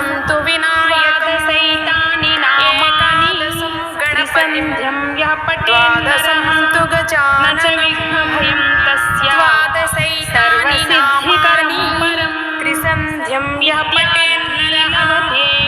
द्वादशं तु विनायकसैतानि नामानि त्रिसन्ध्यं यः पठेद् तु गजाननं न च विघ्नभयं तस्य सर्वसिद्धिकरं परं त्रिसन्ध्यं यः पठेद् नरः